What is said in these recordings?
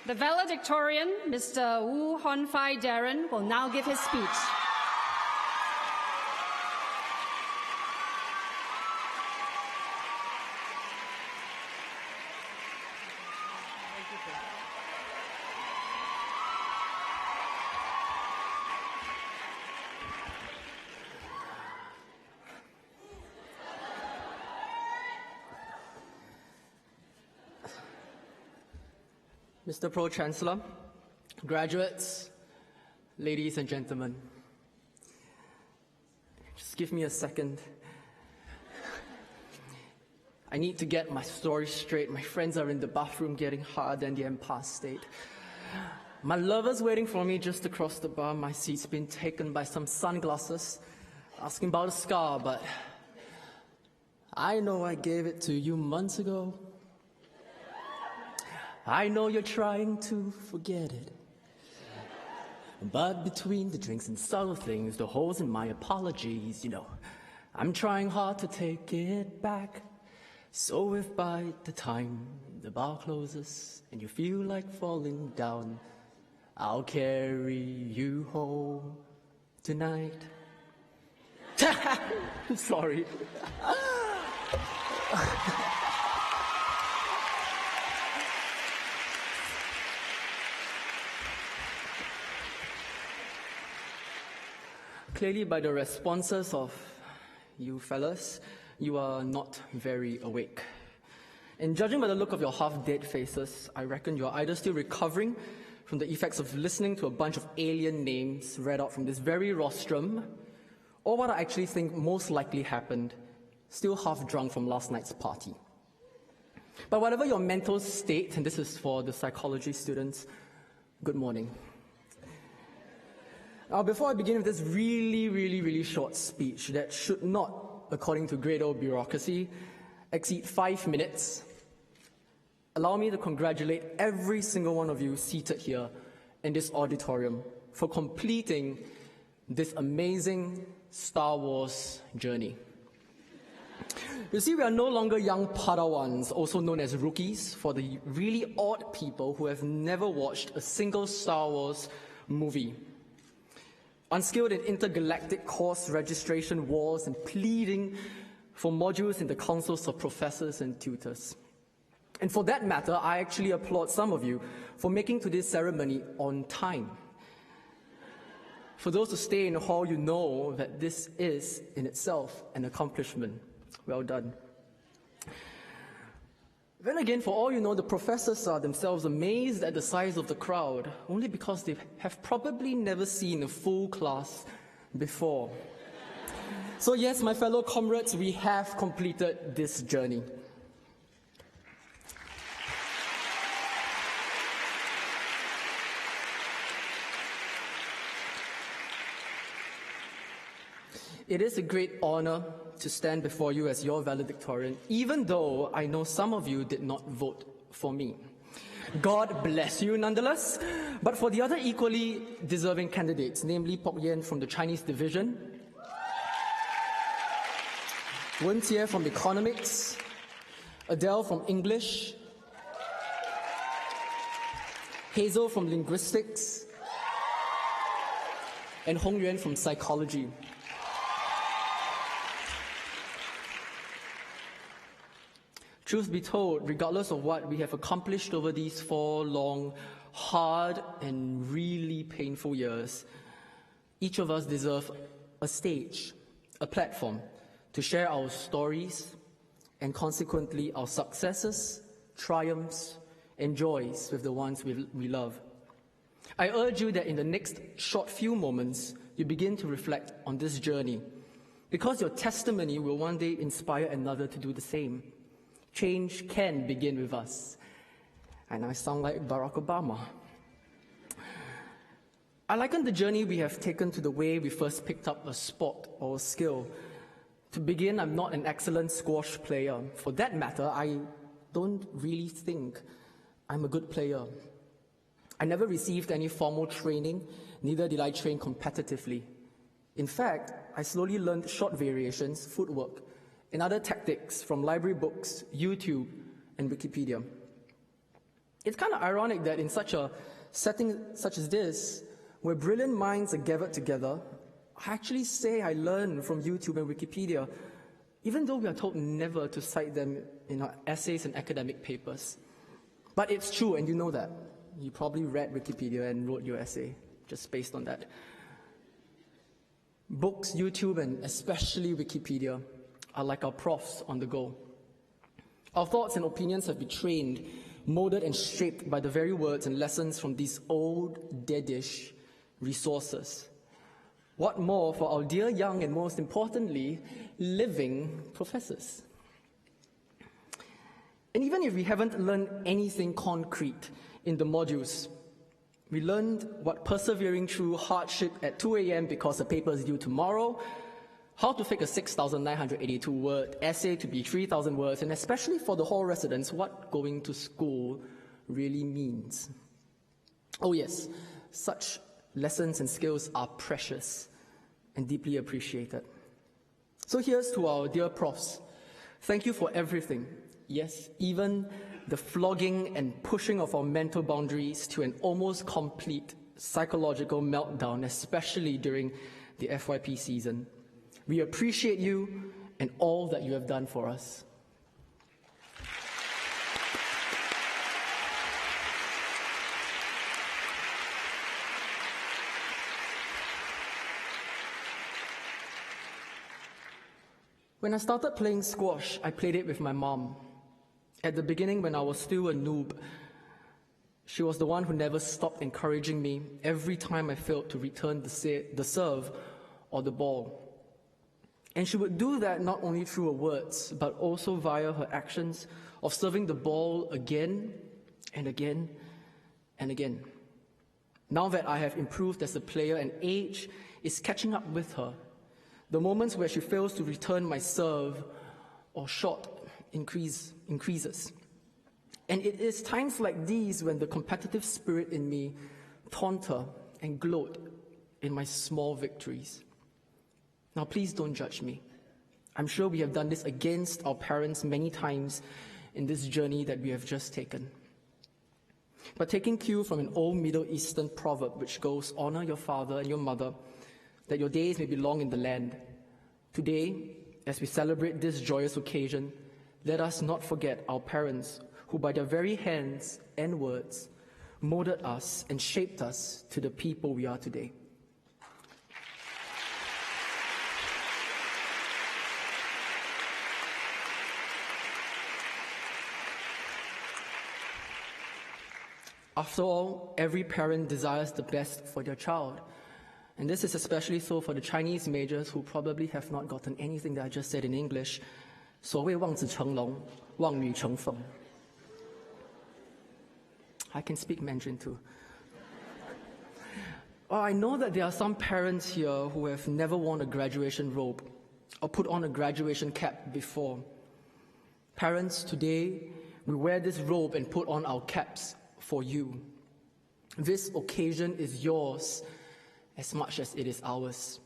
The valedictorian, Mr. Wu Honfai Darren, will now give his speech. Mr. Pro-Chancellor, graduates, ladies and gentlemen, just give me a second. I need to get my story straight. My friends are in the bathroom getting hard in the Empire State. My lover's waiting for me just across the bar. My seat's been taken by some sunglasses, asking about a scar, but I know I gave it to you months ago. I know you're trying to forget it. But between the drinks and subtle things, the holes in my apologies, I'm trying hard to take it back. So if by the time the bar closes and you feel like falling down, I'll carry you home tonight. Sorry. Clearly, by the responses of you fellas, you are not very awake. And judging by the look of your half-dead faces, I reckon you're either still recovering from the effects of listening to a bunch of alien names read out from this very rostrum, or what I actually think most likely happened, still half drunk from last night's party. But whatever your mental state, and this is for the psychology students, good morning. Now, before I begin with this really short speech that should not, according to grade O bureaucracy, exceed 5 minutes, allow me to congratulate every single one of you seated here in this auditorium for completing this amazing Star Wars journey. You see, we are no longer young Padawans, also known as rookies, for the really odd people who have never watched a single Star Wars movie. Unskilled in intergalactic course registration wars and pleading for modules in the councils of professors and tutors. And for that matter, I actually applaud some of you for making to this ceremony on time. For those who stay in the hall, you know that this is in itself an accomplishment. Well done. Then again, for all you know, the professors are themselves amazed at the size of the crowd, only because they have probably never seen a full class before. So yes, my fellow comrades, we have completed this journey. It is a great honor to stand before you as your valedictorian, even though I know some of you did not vote for me. God bless you nonetheless. But for the other equally deserving candidates, namely Pok Yen from the Chinese division, Wen Jie from economics, Adele from English, Hazel from linguistics, and Hong Yuan from psychology. Truth be told, regardless of what we have accomplished over these 4 long, hard, and really painful years, each of us deserves a stage, a platform, to share our stories and consequently our successes, triumphs, and joys with the ones we love. I urge you that in the next short few moments, you begin to reflect on this journey, because your testimony will one day inspire another to do the same. Change can begin with us. And I sound like Barack Obama. I liken the journey we have taken to the way we first picked up a sport or a skill. To begin, I'm not an excellent squash player. For that matter, I don't really think I'm a good player. I never received any formal training, neither did I train competitively. In fact, I slowly learned short variations, footwork, and other tactics from library books, YouTube, and Wikipedia. It's kind of ironic that in such a setting such as this, where brilliant minds are gathered together, I actually say I learn from YouTube and Wikipedia, even though we are told never to cite them in our essays and academic papers. But it's true, and you know that. You probably read Wikipedia and wrote your essay just based on that. Books, YouTube, and especially Wikipedia are like our profs on the go. Our thoughts and opinions have been trained, molded, and shaped by the very words and lessons from these old, deadish resources. What more for our dear young and, most importantly, living professors? And even if we haven't learned anything concrete in the modules, we learned what persevering through hardship at 2 a.m. because the paper is due tomorrow, how to fake a 6,982-word essay to be 3,000 words, and especially for the hall residents, what going to school really means. Oh yes, such lessons and skills are precious and deeply appreciated. So here's to our dear profs. Thank you for everything. Yes, even the flogging and pushing of our mental boundaries to an almost complete psychological meltdown, especially during the FYP season. We appreciate you and all that you have done for us. When I started playing squash, I played it with my mom. At the beginning, when I was still a noob, she was the one who never stopped encouraging me every time I failed to return the serve or the ball. And she would do that not only through her words, but also via her actions of serving the ball again and again and again. Now that I have improved as a player and age is catching up with her, the moments where she fails to return my serve or shot increases. And it is times like these when the competitive spirit in me taunt her and gloat in my small victories. Now, please don't judge me. I'm sure we have done this against our parents many times in this journey that we have just taken. But taking cue from an old Middle Eastern proverb which goes, honor your father and your mother, that your days may be long in the land. Today, as we celebrate this joyous occasion, let us not forget our parents who by their very hands and words molded us and shaped us to the people we are today. After all, every parent desires the best for their child. And this is especially so for the Chinese majors who probably have not gotten anything that I just said in English. 所谓望子成龙，望女成凤. I can speak Mandarin too. Oh, I know that there are some parents here who have never worn a graduation robe or put on a graduation cap before. Parents, today we wear this robe and put on our caps for you. This occasion is yours as much as it is ours.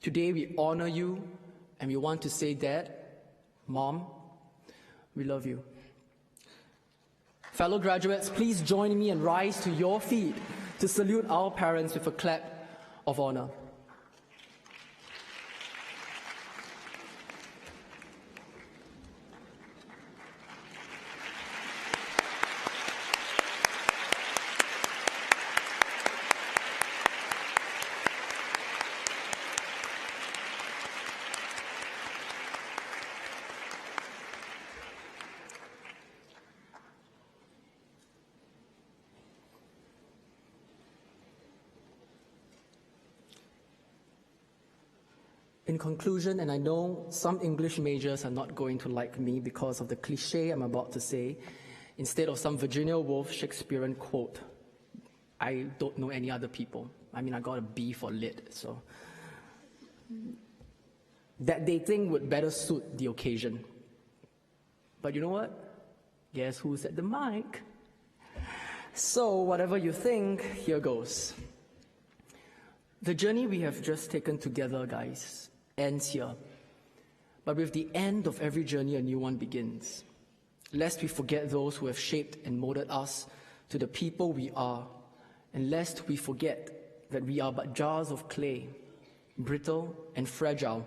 Today we honor you and we want to say, Dad, Mom, we love you. Fellow graduates, please join me and rise to your feet to salute our parents with a clap of honor. In conclusion, and I know some English majors are not going to like me because of the cliche I'm about to say, instead of some Virginia Woolf Shakespearean quote, I don't know any other people. I mean, I got a B for lit, so. That they think would better suit the occasion. But you know what? Guess who's at the mic? So, whatever you think, here goes. The journey we have just taken together, guys, ends here. But with the end of every journey, a new one begins. lest we forget those who have shaped and molded us to the people we are, and lest we forget that we are but jars of clay, brittle and fragile.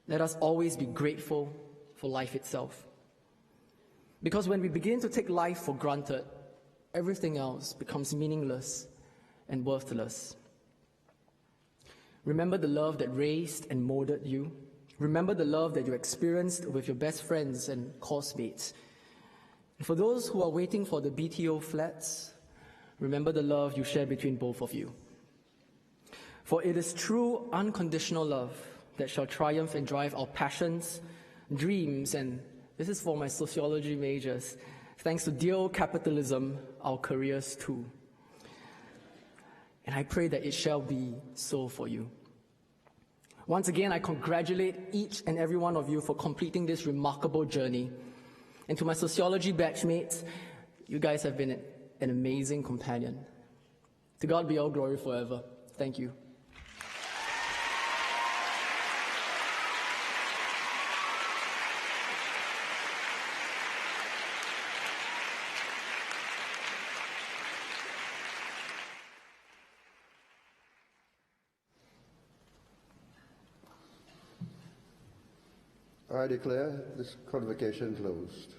Let us always be grateful for life itself. Because when we begin to take life for granted, everything else becomes meaningless and worthless. Remember the love that raised and molded you. Remember the love that you experienced with your best friends and course mates. And for those who are waiting for the BTO flats, remember the love you share between both of you. For it is true unconditional love that shall triumph and drive our passions, dreams, and this is for my sociology majors, thanks to dear old capitalism, our careers too. And I pray that it shall be so for you. Once again, I congratulate each and every one of you for completing this remarkable journey. And to my sociology batchmates, you guys have been an amazing companion. To God be all glory forever. Thank you. I declare this convocation closed.